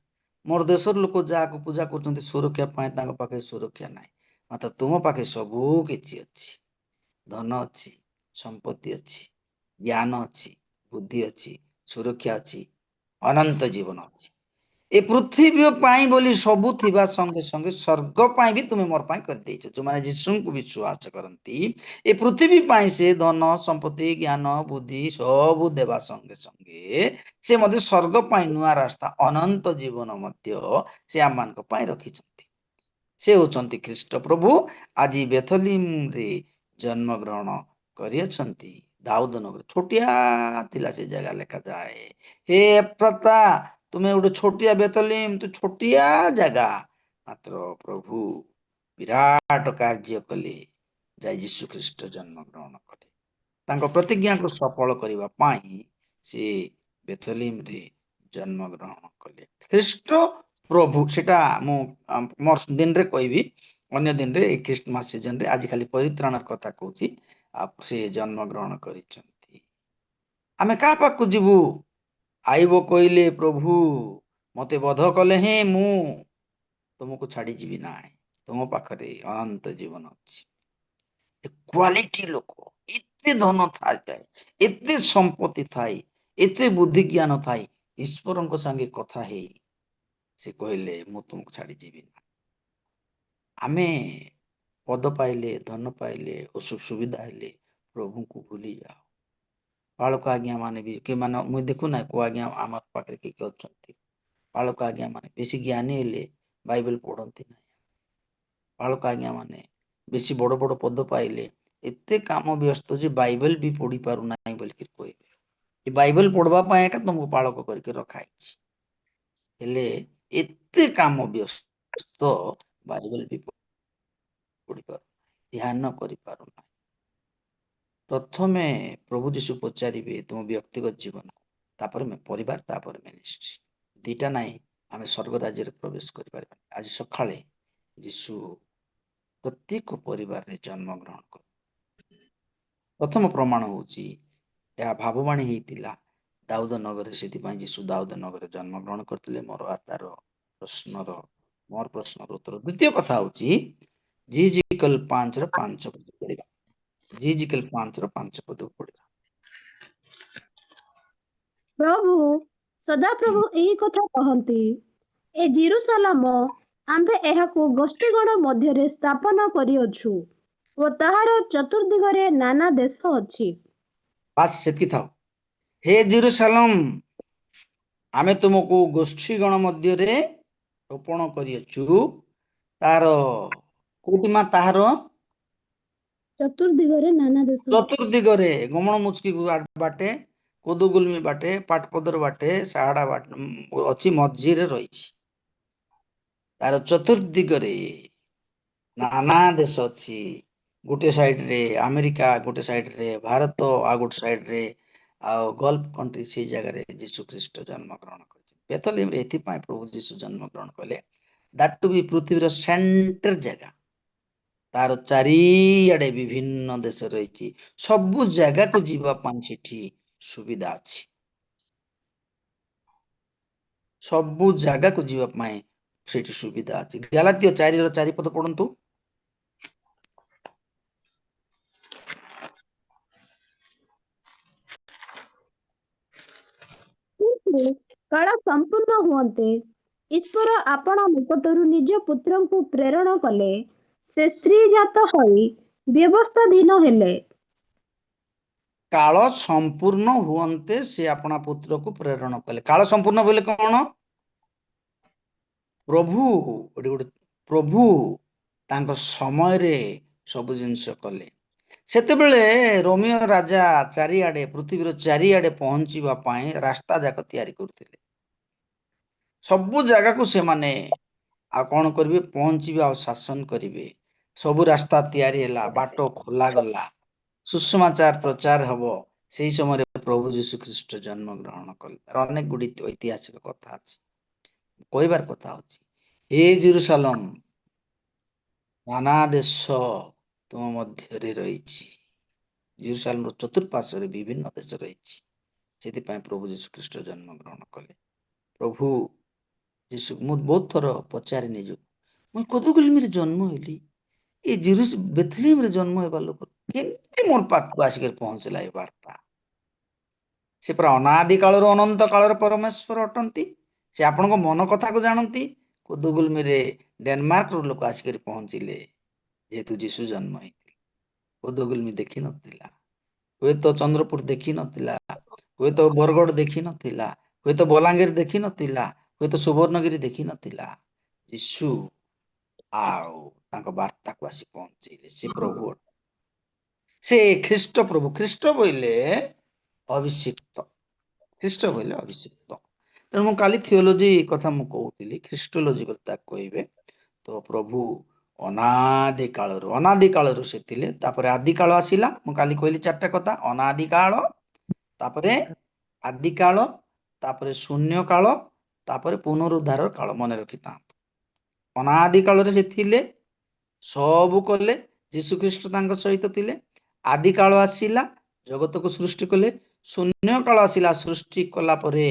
ମୋର ଦେଶର ଲୋକ ଯାହାକୁ ପୂଜା କରୁଛନ୍ତି ସୁରକ୍ଷା ପାଇଁ, ତାଙ୍କ ପାଖରେ ସୁରକ୍ଷା ନାହିଁ। ମାତ୍ର ତୁମ ପାଖେ ସବୁ କିଛି ଅଛି। ଧନ ଅଛି, ସମ୍ପତ୍ତି ଅଛି, ଜ୍ଞାନ ଅଛି, ବୁଦ୍ଧି ଅଛି, ସୁରକ୍ଷା ଅଛି, ଅନନ୍ତ ଜୀବନ ଅଛି। ଏ ପୃଥିବୀ ପାଇଁ ବୋଲି ସବୁ ଥିବା ସଙ୍ଗେ ସଙ୍ଗେ ସ୍ୱର୍ଗ ପାଇଁ ବି ତୁମେ ମୋର ପାଇଁ କରିଦେଇଛ। ଯୋଉମାନେ ଯୀଶୁଙ୍କୁ ବିଶ୍ୱାସ କରନ୍ତି, ଏ ପୃଥିବୀ ପାଇଁ ସେ ଧନ ସମ୍ପତ୍ତି ଜ୍ଞାନ ବୁଦ୍ଧି ସବୁ ଦେବା ସଙ୍ଗେ ସଙ୍ଗେ ସେ ମଧ୍ୟ ସ୍ୱର୍ଗ ପାଇଁ ନୂଆ ରାସ୍ତା ଅନନ୍ତ ଜୀବନ ମଧ୍ୟ ସେ ଆମମାନଙ୍କ ପାଇଁ ରଖିଛନ୍ତି। ସେ ହଉଛନ୍ତି ଖ୍ରୀଷ୍ଟ ପ୍ରଭୁ। ଆଜି ବେଥଲିମରେ ଜନ୍ମଗ୍ରହଣ କରିଅଛନ୍ତି। ଦାଉଦ ନଗର ଛୋଟିଆ ଥିଲା ସେ ଜାଗା, ଲେଖାଯାଏ ହେ ଏଫ୍ରାତା, ତୁମେ ଗୋଟେ ଛୋଟିଆ ବେଥଲିମ, ତୁ ଛୋଟିଆ ଜାଗା, ମାତ୍ର ପ୍ରଭୁ ବିରାଟ କାର୍ଯ୍ୟ କଲେ, ଯାଇ ଯୀଶୁ ଖ୍ରୀଷ୍ଟ ଜନ୍ମଗ୍ରହଣ କଲେ। ତାଙ୍କ ପ୍ରତିଜ୍ଞାକୁ ସଫଳ କରିବା ପାଇଁ ସେ ବେଥଲିମରେ ଜନ୍ମଗ୍ରହଣ କଲେ। ଖ୍ରୀଷ୍ଟ ପ୍ରଭୁ, ସେଟା ମୁଁ ମୋର ଦିନରେ କହିବି, ଅନ୍ୟ ଦିନରେ ଏଇ ଖ୍ରୀଷ୍ଟମାସ ସିଜନରେ। ଆଜି ଖାଲି ପରିତ୍ରାଣର କଥା କହୁଛି। ଆଉ ସେ ଜନ୍ମଗ୍ରହଣ କରିଛନ୍ତି। ଆମେ କାହା ପାଖକୁ ଯିବୁ? ଆଇବ କହିଲେ, ପ୍ରଭୁ ମତେ ବଧ କଲେ ହିଁ ମୁଁ ତୁମକୁ ଛାଡି ଯିବି ନାହିଁ। ତୁମ ପାଖରେ ଅନନ୍ତ ଜୀବନ ଅଛି। କ୍ୱାଲିଟି ଲୋକ, ଏତେ ଧନ ଥାଏ, ଏତେ ସମ୍ପତ୍ତି ଥାଇ, ଏତେ ବୁଦ୍ଧି ଜ୍ଞାନ ଥାଇ, ଈଶ୍ୱରଙ୍କ ସାଙ୍ଗେ କଥା ହେଇ ସେ କହିଲେ ମୁଁ ତୁମକୁ ଛାଡି ଯିବି ନା। ଆମେ ପଦ ପାଇଲେ, ଧନ ପାଇଲେ, ସୁବିଧା ହେଲେ ପ୍ରଭୁଙ୍କୁ ଭୁଲି ଯାଉ। ବାଳକ ଆଜ୍ଞା ମାନେ ବି କେମାନେ ମୁଇଁ ଦେଖୁନାହିଁ କୋଉ ଆଜ୍ଞା ଆମ ପାଖରେ କିଏ ଅଛନ୍ତି। ବାଳକ ଆଜ୍ଞା ମାନେ ବେଶୀ ଜ୍ଞାନୀ ହେଲେ ବାଇବେଲ ପଢନ୍ତି ନାହିଁ। ବାଳକ ଆଜ୍ଞା ମାନେ ବେଶୀ ବଡ ବଡ ପଦ ପାଇଲେ ଏତେ କାମ ବ୍ୟସ୍ତ ଯେ ବାଇବେଲ ବି ପଢି ପାରୁନାହିଁ ବୋଲିକି କହିବେ। ଏ ବାଇବେଲ ପଢବା ପାଇଁ ଏକା ତମକୁ ବାଳକ କରିକି ରଖା ହେଇଛି। ହେଲେ ଏତେ କାମ ବ୍ୟସ୍ତ, ବାଇବେଲ ବି ପଢିପାରୁ, ଧ୍ୟାନ କରିପାରୁନାହିଁ। ପ୍ରଥମେ ପ୍ରଭୁ ଯୀଶୁ ପଚାରିବେ ତୁମ ବ୍ୟକ୍ତିଗତ ଜୀବନ, ତାପରେ ପରିବାର, ତାପରେ ମିନିଷ୍ଟ୍ରି। ଦିଟା ନାହିଁ, ଆମେ ସ୍ୱର୍ଗ ରାଜ୍ୟରେ ପ୍ରବେଶ କରିପାରିବା। ଆଜି ସକାଳେ ଯୀଶୁ ପ୍ରତ୍ୟେକ ପରିବାରରେ ଜନ୍ମଗ୍ରହଣ କଲେ। ପ୍ରଥମ ପ୍ରମାଣ ହଉଛି ଏହା ଭାବବାଣୀ ହେଇଥିଲା ଦାଉଦ ନଗରରେ, ସେଥିପାଇଁ ଯୀଶୁ ଦାଉଦ ନଗରରେ ଜନ୍ମଗ୍ରହଣ କରିଥିଲେ। ମୋର ପ୍ରଶ୍ନର ଉତ୍ତର। ଦ୍ୱିତୀୟ କଥା ହଉଛି ଜିଜିକଲ 5:5 ପଢିବା। ଜିଜିକଲ 5:5 ପଦକୁ ପଢିବା। ପ୍ରଭୁ ସଦାପ୍ରଭୁ ଏହି କଥା କହନ୍ତି, ଏ ଜେରୁସାଲେମ ଆମ୍ଭେ ଏହାକୁ ଗୋଷ୍ଠୀଗଣ ମଧ୍ୟରେ ସ୍ଥାପନ କରିଅଛୁ ଓ ତାହାର ଚତୁର୍ଦିଗରେ ନାନା ଦେଶ ଅଛି। ବାସ୍ ସେତିକି ଥାଉ। ହେ ଜେରୁସାଲେମ, ଆମେ ତୁମକୁ ଗୋଷ୍ଠୀ ଗଣ ମଧ୍ୟରେ ରୋପଣ କରିଅଛୁ। ତାର କୋଉଠି ମା ତାହାର ଚତୁର୍ଦିଗରେ ନାନା ଦେଶ ଅଛି। ଚତୁର୍ଦିଗରେ ଗମଣ ମୁଚକି ବାଟେ, କୋଦୁଗୁଲମି ବାଟେ, ପାଟପଦର ବାଟେ, ସାହାଡା ବାଟେ ଅଛି, ମଝିରେ ରହିଛି। ତାର ଚତୁର୍ଦିଗରେ ନାନା ଦେଶ ଅଛି। ଗୋଟେ ସାଇଡରେ ଆମେରିକା, ଗୋଟେ ସାଇଡରେ ଭାରତ, ଆଉ ଗୋଟେ ସାଇଡରେ ଆଉ ଗଲ୍ଫ କଣ୍ଟ୍ରି, ସେଇ ଜାଗାରେ ଯୀଶୁ ଖ୍ରୀଷ୍ଟ ଜନ୍ମଗ୍ରହଣ କରିଛନ୍ତି। ବେଥଲେହେମରେ ଏଥିପାଇଁ ପ୍ରଭୁ ଯୀଶୁ ଜନ୍ମଗ୍ରହଣ କଲେ, ଦାଟ ଟୁ ବି ପୃଥିବୀର ସେଣ୍ଟର ଜାଗା। ତାର ଚାରିଆଡେ ବିଭିନ୍ନ ଦେଶ ରହିଛି। ସବୁ ଜାଗାକୁ ଯିବା ପାଇଁ ସେଠି ସୁବିଧା ଅଛି। ସବୁ ଜାଗାକୁ ଯିବା ପାଇଁ ସେଠି ସୁବିଧା ଅଛି। ଗାଲାତୀୟ 4:4 ପଢନ୍ତୁ। କିନ୍ତୁ କାଳ ସମ୍ପୂର୍ଣ୍ଣ ହୁଅନ୍ତେ ଈଶ୍ୱର ଆପଣା ନିକଟରୁ ନିଜ ପୁତ୍ରଙ୍କୁ ପ୍ରେରଣ କଲେ। ସେ ସ୍ତ୍ରୀ ଜାତ ହୋଇ ବ୍ୟବସ୍ଥାଧୀନ ହେଲେ। କାଳ ସମ୍ପୂର୍ଣ୍ଣ ହୁଅନ୍ତେ ସେ ଆପଣା ପୁତ୍ରକୁ ପ୍ରେରଣ କଲେ। କାଳ ସମ୍ପୂର୍ଣ୍ଣ ବୋଲେ କଣ? ପ୍ରଭୁ ତାଙ୍କ ସମୟରେ ସବୁ ଜିନିଷ କଲେ। ସେତେବେଳେ ରୋମିଓ ରାଜା ଚାରିଆଡେ, ପୃଥିବୀର ଚାରିଆଡେ ପହଞ୍ଚିବା ପାଇଁ ରାସ୍ତା ଯାକ ତିଆରି କରୁଥିଲେ। ସବୁ ଜାଗାକୁ ସେମାନେ ଆଉ କଣ କରିବେ? ପହଞ୍ଚିବେ ଆଉ ଶାସନ କରିବେ। ସବୁ ରାସ୍ତା ତିଆରି ହେଲା, ବାଟ ଖୋଲା ଗଲା, ସୁସମାଚାର ପ୍ରଚାର ହବ। ସେଇ ସମୟରେ ପ୍ରଭୁ ଯୀଶୁ ଖ୍ରୀଷ୍ଟ ଜନ୍ମ ଗ୍ରହଣ କଲେ। ତାର ଅନେକ ଗୁଡ଼ିଏ ଐତିହାସିକ କଥା ଅଛି। କହିବାର କଥା ହଉଛି, ହେ ଜେରୁସାଲେମ, ନାନା ଦେଶ ତୁମ ମଧ୍ୟରେ ରହିଛି। ଜେରୁସାଲେମର ଚତୁଃପାର୍ଶ୍ୱରେ ବିଭିନ୍ନ ଦେଶ ରହିଛି। ସେଥିପାଇଁ ପ୍ରଭୁ ଯୀଶୁ ଖ୍ରୀଷ୍ଟ ଜନ୍ମ ଗ୍ରହଣ କଲେ। ପ୍ରଭୁ ଯୀଶୁ, ମୁଁ ବହୁତ ଥର ପଚାରି ନିଜକୁ, ମୁଁ କୋଦୁଗୁଲମିରେ ଜନ୍ମ ହେଲି, ଏ ବେଥଲେହେମରେ ଜନ୍ମ ହେବା ଲୋକ କେମିତି ମୋର ପାଖକୁ ଆସିକି ପହଞ୍ଚିଲା ଏ ବାର୍ତ୍ତା? ସେ ପୁରା ଅନାଦି କାଳରୁ ଅନନ୍ତ କାଳର ପରମେଶ୍ୱର ଅଟନ୍ତି। ସେ ଆପଣଙ୍କ ମନ କଥାକୁ ଜାଣନ୍ତି। କୋଦୁଗୁଲମିରେ ଡେନମାର୍କରୁ ଲୋକ ଆସିକରି ପହଞ୍ଚିଲେ, ଯେହେତୁ ଯୀଶୁ ଜନ୍ମ ହେଇଥିଲେ। କୋଦୁଗୁଲମି ଦେଖିନଥିଲା, ହୁଏତ ଚନ୍ଦ୍ରପୁର ଦେଖିନଥିଲା, ହୁଏତ ବରଗଡ଼ ଦେଖିନଥିଲା, ହୁଏତ ବଲାଙ୍ଗୀର ଦେଖିନଥିଲା, ହୁଏତ ସୁବର୍ଣ୍ଣଗିରି ଦେଖିନଥିଲା। ଯୀଶୁ ଆଉ ତାଙ୍କ ବାର୍ତ୍ତାକୁ ଆସି ପହଞ୍ଚେଇଲେ। ସେ ପ୍ରଭୁ, ସେ ଖ୍ରୀଷ୍ଟ ପ୍ରଭୁ। ଖ୍ରୀଷ୍ଟ ବୋଇଲେ ଅଭିଷିକ୍ତ। ଖ୍ରୀଷ୍ଟ ବୋଇଲେ ଅଭିଷିକ୍ତ। ତେଣୁ ମୁଁ କାଲି ଥିଓଲୋଜି କଥା ମୁଁ କହୁଥିଲି, ଖ୍ରୀଷ୍ଟୋଲୋଜି କଥା କହିବେ ତ ପ୍ରଭୁ ଅନାଦି କାଳରୁ ସେ ଥିଲେ। ତାପରେ ଆଦି କାଳ ଆସିଲା। ମୁଁ କାଲି କହିଲି 4ଟା କଥା। ଅନାଦି କାଳ, ତାପରେ ଆଦି କାଳ, ତାପରେ ଶୂନ୍ୟ କାଳ, ତାପରେ ପୁନରୁଦ୍ଧାର କାଳ। ମନେ ରଖିଥାନ୍ତୁ, ଅନାଦି କାଳରେ ସେ ଥିଲେ, ସବୁ କଲେ। ଯୀଶୁ ଖ୍ରୀଷ୍ଟ ତାଙ୍କ ସହିତ ଥିଲେ। ଆଦି କାଳ ଆସିଲା, ଜଗତକୁ ସୃଷ୍ଟି କଲେ। ଶୂନ୍ୟ କାଳ ଆସିଲା, ସୃଷ୍ଟି କଲା ପରେ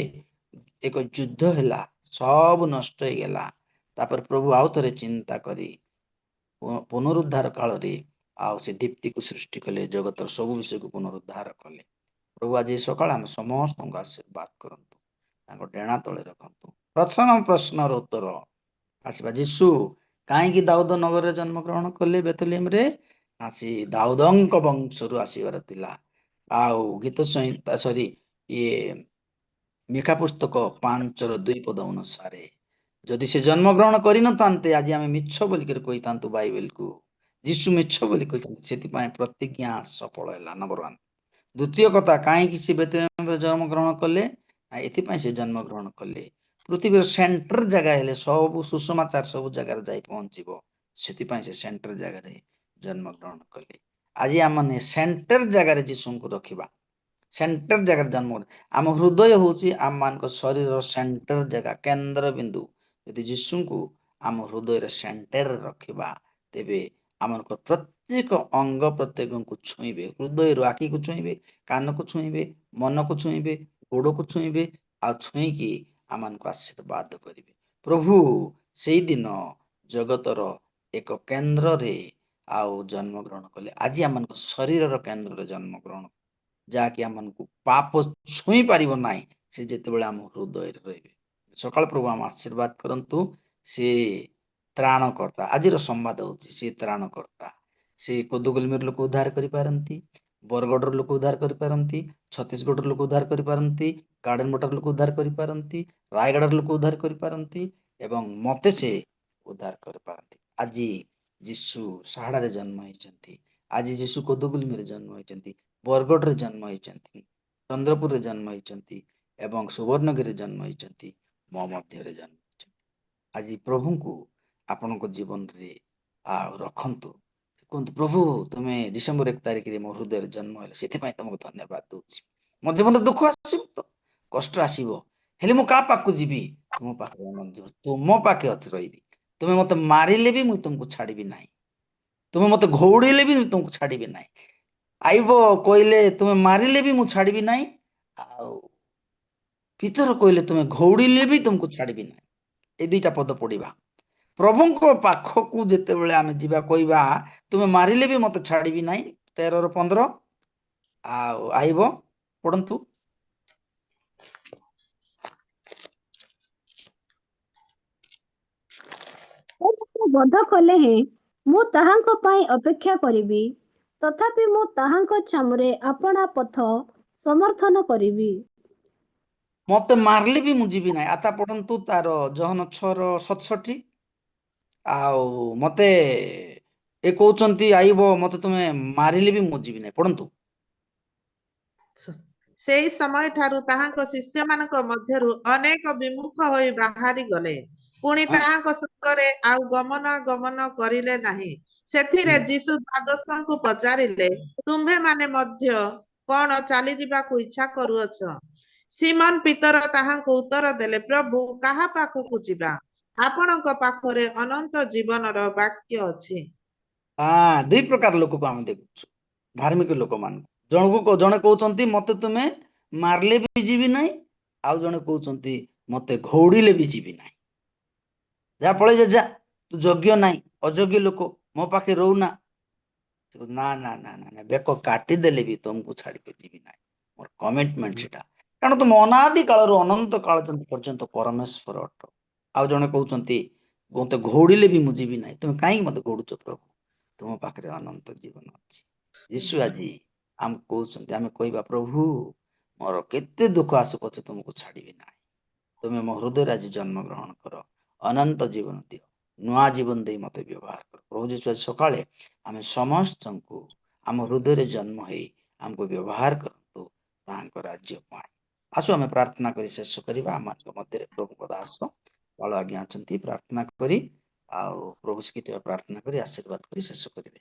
ଏକ ଯୁଦ୍ଧ ହେଲା, ସବୁ ନଷ୍ଟ ହେଇଗଲା। ତାପରେ ପ୍ରଭୁ ଆଉ ଥରେ ଚିନ୍ତା କରି ପୁନରୁଦ୍ଧାର କାଳରେ ଆଉ ସେ ଦୀପ୍ତିକୁ ସୃଷ୍ଟି କଲେ, ଜଗତର ସବୁ ବିଷୟକୁ ପୁନରୁଦ୍ଧାର କଲେ। ପ୍ରଭୁ ଆଜି ସକାଳେ ଆମେ ସମସ୍ତଙ୍କୁ ଆଶୀର୍ବାଦ କରନ୍ତୁ, ତାଙ୍କ ଡେଣା ତଳେ ରଖନ୍ତୁ। ପ୍ରଥମ ପ୍ରଶ୍ନର ଉତ୍ତର ଆସିବା, ଯୀଶୁ କାହିଁକି ଦାଉଦ ନଗରରେ ଜନ୍ମଗ୍ରହଣ କଲେ ବେଥଲେହେମରେ? ଆସି ଦାଉଦଙ୍କ ବଂଶରୁ ଆସିବାର ଥିଲା। ଆଉ ଗୀତ ସଂହିତା ମିକା ପୁସ୍ତକ 5:2 ଅନୁସାରେ ଯଦି ସେ ଜନ୍ମଗ୍ରହଣ କରିନଥାନ୍ତେ, ଆଜି ଆମେ ମିଛ ବୋଲିକରି କହିଥାନ୍ତୁ ବାଇବେଲକୁ। ଯୀଶୁ ମିଛ ବୋଲି କହିଥାନ୍ତି। ସେଥିପାଇଁ ପ୍ରତିଜ୍ଞା ସଫଳ ହେଲା, ନମ୍ବର 1। ଦ୍ୱିତୀୟ କଥା, କାହିଁକି ସେ ବେଥଲେହେମରେ ଜନ୍ମଗ୍ରହଣ କଲେ? ଏଥିପାଇଁ ସେ ଜନ୍ମଗ୍ରହଣ କଲେ, ପୃଥିବୀର ସେଣ୍ଟର ଜାଗା ହେଲେ ସବୁ ସୁସମାଚାର ସବୁ ଜାଗାରେ ଯାଇ ପହଞ୍ଚିବ। ସେଥିପାଇଁ ସେ ସେଣ୍ଟର ଜାଗାରେ ଜନ୍ମଗ୍ରହଣ କଲେ। ଆଜି ଆମମାନେ ସେଣ୍ଟର ଜାଗାରେ ଯୀଶୁଙ୍କୁ ରଖିବା। ସେଣ୍ଟର ଜାଗାରେ ଜନ୍ମ, ଆମ ହୃଦୟ ହଉଛି ଆମମାନଙ୍କ ଶରୀରର ସେଣ୍ଟର ଜାଗା, କେନ୍ଦ୍ର ବିନ୍ଦୁ। ଯଦି ଯୀଶୁଙ୍କୁ ଆମ ହୃଦୟରେ ସେଣ୍ଟରରେ ରଖିବା, ତେବେ ଆମଙ୍କ ପ୍ରତ୍ୟେକ ଅଙ୍ଗ ପ୍ରତ୍ୟଙ୍ଗକୁ ଛୁଇଁବେ। ହୃଦୟରୁ ଆଖିକୁ ଛୁଇଁବେ, କାନକୁ ଛୁଇଁବେ, ମନକୁ ଛୁଇଁବେ, ଗୋଡକୁ ଛୁଇଁବେ, ଆଉ ଛୁଇଁକି ଆମମାନଙ୍କୁ ଆଶୀର୍ବାଦ କରିବେ। ପ୍ରଭୁ ସେଇଦିନ ଜଗତର ଏକ କେନ୍ଦ୍ରରେ ଆଉ ଜନ୍ମଗ୍ରହଣ କଲେ। ଆଜି ଆମମାନଙ୍କ ଶରୀରର କେନ୍ଦ୍ରରେ ଜନ୍ମଗ୍ରହଣ, ଯାହାକି ଆମକୁ ପାପ ଛୁଇଁ ପାରିବ ନାହିଁ, ସେ ଯେତେବେଳେ ଆମ ହୃଦୟରେ ରହିବେ। ସକାଳ ପ୍ରଭୁ ଆମ ଆଶୀର୍ବାଦ କରନ୍ତୁ। ସେ ତ୍ରାଣକର୍ତ୍ତା, ଆଜିର ସମ୍ବାଦ ହଉଛି ସେ ତ୍ରାଣକର୍ତ୍ତା। ସେ କୋଦୁଗୋଲମେର ଲୋକ ଉଦ୍ଧାର କରିପାରନ୍ତି, ବରଗଡ଼ର ଲୋକ ଉଦ୍ଧାର କରିପାରନ୍ତି, ଛତିଶଗଡ଼ର ଲୋକ ଉଦ୍ଧାର କରିପାରନ୍ତି, ଗାର୍ଡେନ ବଟାର ଲୋକ ଉଦ୍ଧାର କରିପାରନ୍ତି, ରାୟଗଡ଼ାର ଲୋକ ଉଦ୍ଧାର କରିପାରନ୍ତି ଏବଂ ମତେ ସେ ଉଦ୍ଧାର କରିପାରନ୍ତି। ଆଜି ଯୀଶୁ ସାହାଡ଼ାରେ ଜନ୍ମ ହେଇଛନ୍ତି। ଆଜି ଯୀଶୁ କୋଦୁଗୁଲମିରେ ଜନ୍ମ ହେଇଛନ୍ତି, ବରଗଡ଼ରେ ଜନ୍ମ ହେଇଛନ୍ତି, ଚନ୍ଦ୍ରପୁରରେ ଜନ୍ମ ହେଇଛନ୍ତି ଏବଂ ସୁବର୍ଣ୍ଣଗିରିରେ ଜନ୍ମ ହେଇଛନ୍ତି, ମୋ ମଧ୍ୟରେ ଜନ୍ମ ହେଇଛନ୍ତି। ଆଜି ପ୍ରଭୁଙ୍କୁ ଆପଣଙ୍କ ଜୀବନରେ ଆଉ ରଖନ୍ତୁ। କୁହନ୍ତୁ, ପ୍ରଭୁ ତୁମେ ଡିସେମ୍ବର 1 ତାରିଖରେ ମୋ ହୃଦୟରେ ଜନ୍ମ ହେଲେ, ସେଥିପାଇଁ ତମକୁ ଧନ୍ୟବାଦ ଦଉଛି। ମୋ ଜୀବନରେ ଦୁଃଖ ଆସିବ ତ, କଷ୍ଟ ଆସିବ, ହେଲେ ମୁଁ କାହା ପାଖକୁ ଯିବି? ତୁମ ପାଖରେ ତୁମ ପାଖେ ଅଛି ରହିବି। ତୁମେ ମତେ ମାରିଲେ ବି ମୁଁ ତୁମକୁ ଛାଡ଼ିବି ନାହିଁ। ତୁମେ ମତେ ଘଉଡ଼ିଲେ ବି ମୁଁ ତୁମକୁ ଛାଡ଼ିବି ନାହିଁ। ଆଇବ କହିଲେ ତୁମେ ମାରିଲେ ବି ମୁଁ ଛାଡ଼ିବି ନାହିଁ, ଆଉ ଭିତର କହିଲେ ତୁମେ ଘଉଡ଼ିଲେ ବି ତୁମକୁ ଛାଡ଼ିବି ନାହିଁ। ଏ ଦୁଇଟା ପଦ ପଢିବା। ପ୍ରଭୁଙ୍କ ପାଖକୁ ଯେତେବେଳେ ଆମେ ଯିବା, କହିବା ତୁମେ ମାରିଲେ ବି ମତେ ଛାଡ଼ିବି ନାହିଁ, 13-15। ଆଉ ଆଇବ ପଢନ୍ତୁ। ସେ ମୋତେ ବଧ କଲେ ହେଁ ମୁଁ ତାହାଙ୍କ ପାଇଁ ଅପେକ୍ଷା କରିବି, ତଥାପି ମୁଁ ତାହାଙ୍କ ଛାମୁରେ ଆପଣା ପଥ ସମର୍ଥନ କରିବି। ମତେ ମାରିଲେ ବି ମୁଁ ଯିବି ନାହିଁ। ଆତା ପଢନ୍ତୁ ତାର ଜହନ 6:67। ଆଉ ମତେ ଏ କହୁଛନ୍ତି ଆଇବ, ମତେ ତୁମେ ମାରିଲେ ବି ମୁଁ ଯିବି ନାହିଁ। ପଢନ୍ତୁ। ସେଇ ସମୟ ଠାରୁ ତାହାଙ୍କ ଶିଷ୍ୟମାନଙ୍କ ମଧ୍ୟରୁ ଅନେକ ବିମୁଖ ହୋଇ ବାହାରି ଗଲେ, ପୁଣି ହଁ, ତାହାଙ୍କ ସଙ୍ଗରେ ଆଉ ଗମନାଗମନ କରିଲେ ନାହିଁ। ସେଥିରେ ହୁଁ। ଯୀଶୁ ଦ୍ୱାଦଶଙ୍କୁ ପଚାରିଲେ, ତୁମ୍ଭେମାନେ ମଧ୍ୟ କଣ ଚାଲିଯିବାକୁ ଇଚ୍ଛା କରୁଅଛ? ସିମୋନ ପିତର ତାହାଙ୍କୁ ଉତ୍ତର ଦେଲେ, ପ୍ରଭୁ, କାହା ପାଖକୁ ଯିବା? ଆପଣଙ୍କ ପାଖରେ ଅନନ୍ତ ଜୀବନର ବାକ୍ୟ ଅଛି। ଦୁଇ ପ୍ରକାର ଲୋକକୁ ଆମେ ଦେଖୁଛୁ, ଧାର୍ମିକ ଲୋକମାନଙ୍କୁ। ଜଣେ କହୁଛନ୍ତି ମତେ ତୁମେ ମାରିଲେ ବି ଯିବି ନାହିଁ, ଆଉ ଜଣେ କହୁଛନ୍ତି ମତେ ଘଉଡ଼ିଲେ ବି ଯିବି ନାହିଁ। ଯାହା ପଳେଇ ଯା, ତୁ ଯୋଗ୍ୟ ନାହିଁ, ଅଯୋଗ୍ୟ ଲୋକ, ମୋ ପାଖେ ରହୁନା। ନା ନା ନା ନା, ବେକ କାଟିଦେଲେ ବି ତମକୁ ଛାଡ଼ିକି ଯିବି ନାହିଁ। ମୋର କମିଟମେଣ୍ଟ ସେଟା। କାରଣ ତୁମ ଅନାଦି କାଳରୁ ଅନନ୍ତ କାଳ ପର୍ଯ୍ୟନ୍ତ ପରମେଶ୍ୱର ଅଟ। ଆଉ ଜଣେ କହୁଛନ୍ତି ମତେ ଘଉଡ଼ିଲେ ବି ମୁଁ ଯିବି ନାହିଁ। ତୁମେ କାହିଁକି ମତେ ଘଉଡ଼ୁଛ ପ୍ରଭୁ? ତୁମ ପାଖରେ ଅନନ୍ତ ଜୀବନ ଅଛି। ଯୀଶୁ ଆଜି ଆମକୁ କହୁଛନ୍ତି, ଆମେ କହିବା, ପ୍ରଭୁ ମୋର କେତେ ଦୁଃଖ ଆସୁ ପଛେ ତୁମକୁ ଛାଡ଼ିବି ନାହିଁ। ତୁମେ ମୋ ହୃଦୟରେ ଆଜି ଜନ୍ମଗ୍ରହଣ କର, ଅନନ୍ତ ଜୀବନ ଦିଅ, ନୂଆ ଜୀବନ ଦେଇ ମତେ ବ୍ୟବହାର କର। ପ୍ରଭୁ ଯୀଶୁ ଆଜି ସକାଳେ ଆମେ ସମସ୍ତଙ୍କୁ ଆମ ହୃଦୟରେ ଜନ୍ମ ହେଇ ଆମକୁ ବ୍ୟବହାର କରନ୍ତୁ ତାହାଙ୍କ ରାଜ୍ୟ ପାଇଁ। ଆସୁ ଆମେ ପ୍ରାର୍ଥନା କରି ଶେଷ କରିବା। ଆମମାନଙ୍କ ମଧ୍ୟରେ ପ୍ରଭୁଙ୍କ ଦାସ ବାଳ ଆଜ୍ଞା ଅଛନ୍ତି, ପ୍ରାର୍ଥନା କରି ଆଉ ପ୍ରଭୁ ଶିଖିଥିବା ପ୍ରାର୍ଥନା କରି ଆଶୀର୍ବାଦ କରି ଶେଷ କରିବେ।